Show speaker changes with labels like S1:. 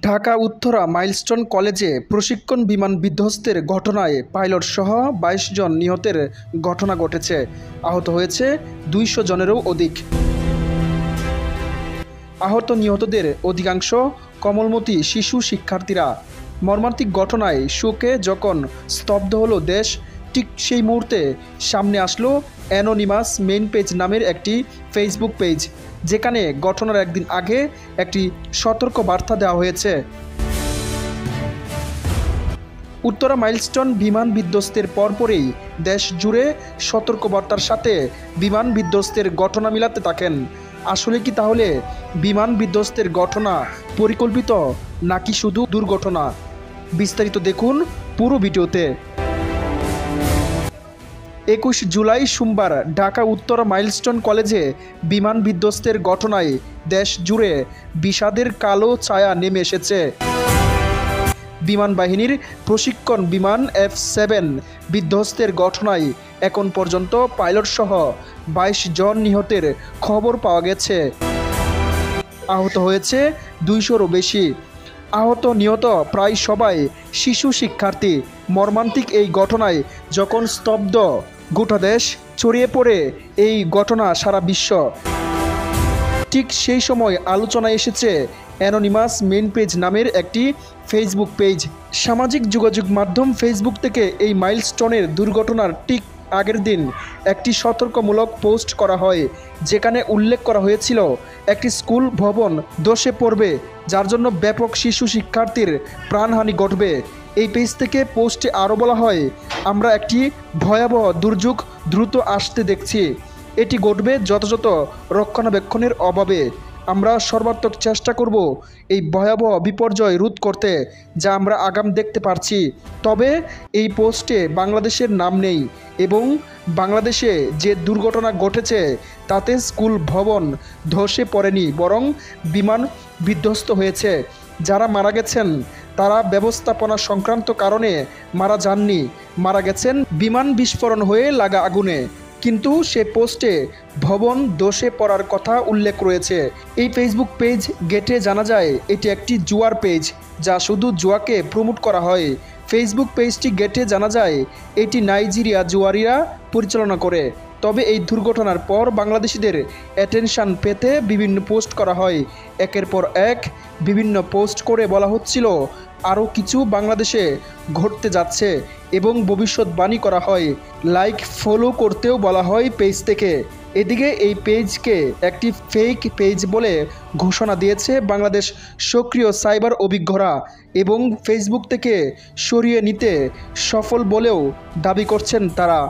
S1: Dhaka Uttara milestone কলেজে প্রশিক্ষণ বিমান বিধ্বস্তের ঘটনায় পাইলটসহ ২২ জন নিহতের ঘটনা ঘটেছে। আহত হয়েছে ২০০ জনেরও অধিক। আহত নিহতদের অধিকাংশ কোমলমতি শিশু শিক্ষার্থীরা। মর্মান্তিক ঘটনায় শোকে যখন স্তব্ধ হলো দেশ, ঠিক সেই মুহূর্তে সামনে আসলো অ্যানোনিমাস মেইন পেজ নামের একটি ফেসবুক পেজ, যেখানে ঘটনার একদিন আগে একটি সতর্ক বার্তা দেওয়া হয়েছে। উত্তরা মাইলস্টোন বিমান বিধ্বস্তের পরপরই দেশ জুড়ে সতর্কবার্তার সাথে বিমান বিধ্বস্তের ঘটনা মিলাতে থাকেন। আসলে কি তাহলে বিমান বিধ্বস্তের ঘটনা পরিকল্পিত নাকি শুধু দুর্ঘটনা? বিস্তারিত দেখুন পুরো ভিডিওতে। ২১ জুলাই সোমবার ঢাকা উত্তরা মাইলস্টোন কলেজে বিমান বিধ্বস্তের ঘটনায় দেশ জুড়ে বিষাদের কালো ছায়া নেমে এসেছে। বিমান বাহিনীর প্রশিক্ষণ বিমান F-7 বিধ্বস্তের ঘটনায় এখন পর্যন্ত পাইলটসহ ২২ জন নিহতের খবর পাওয়া গেছে। আহত হয়েছে ২০০-রও বেশি। আহত নিহত প্রায় সবাই শিশু শিক্ষার্থী। মর্মান্তিক এই ঘটনায় যখন স্তব্ধ গোটা দেশ, ছড়িয়ে পড়ে এই ঘটনা সারা বিশ্ব, ঠিক সেই সময় আলোচনায় এসেছে অ্যানোনিমাস মেইন পেজ নামের একটি ফেসবুক পেজ। সামাজিক যোগাযোগ মাধ্যম ফেসবুক থেকে এই মাইলস্টোনের দুর্ঘটনার ঠিক আগের দিন একটি সতর্কমূলক পোস্ট করা হয়, যেখানে উল্লেখ করা হয়েছিল একটি স্কুল ভবন ধসে পড়বে, যার জন্য ব্যাপক শিশু শিক্ষার্থীর প্রাণহানি ঘটবে। এই পেজ থেকে পোস্টে আরও বলা হয়, আমরা একটি ভয়াবহ দুর্যোগ দ্রুত আসতে দেখছি। এটি ঘটবে যথাযথ রক্ষণাবেক্ষণের অভাবে। আমরা সর্বাত্মক চেষ্টা করব এই ভয়াবহ বিপর্যয় রোধ করতে, যা আমরা আগাম দেখতে পারছি। তবে এই পোস্টে বাংলাদেশের নাম নেই এবং বাংলাদেশে যে দুর্ঘটনা ঘটেছে তাতে স্কুল ভবন ধসে পড়েনি, বরং বিমান বিধ্বস্ত হয়েছে। যারা মারা গেছেন তারা ব্যবস্থাপনা সংক্রান্ত কারণে মারা যাননি, মারা গেছেন বিমান বিস্ফোরণ হয়ে লাগা আগুনে। কিন্তু সে পোস্টে ভবন ধসে পড়ার কথা উল্লেখ রয়েছে। এই ফেসবুক পেজ ঘেঁটে জানা যায় এটি একটি জুয়ার পেজ, যা শুধু জুয়াকে প্রমোট করা হয়। ফেসবুক পেজটি ঘেঁটে জানা যায় এটি নাইজেরিয়া জুয়ারিরা পরিচালনা করে। তবে এই দুর্ঘটনার পর বাংলাদেশিদের অ্যাটেনশন পেতে বিভিন্ন পোস্ট করা হয়। একের পর এক বিভিন্ন পোস্ট করে বলা হচ্ছিল আরও কিছু বাংলাদেশে ঘটতে যাচ্ছে এবং ভবিষ্যৎবাণী করা হয়। লাইক ফলো করতেও বলা হয় পেজ থেকে। এদিকে এই পেজকে একটি ফেক পেজ বলে ঘোষণা দিয়েছে বাংলাদেশ সক্রিয় সাইবার অভিজ্ঞরা এবং ফেসবুক থেকে সরিয়ে নিতে সফল বলেও দাবি করছেন তারা।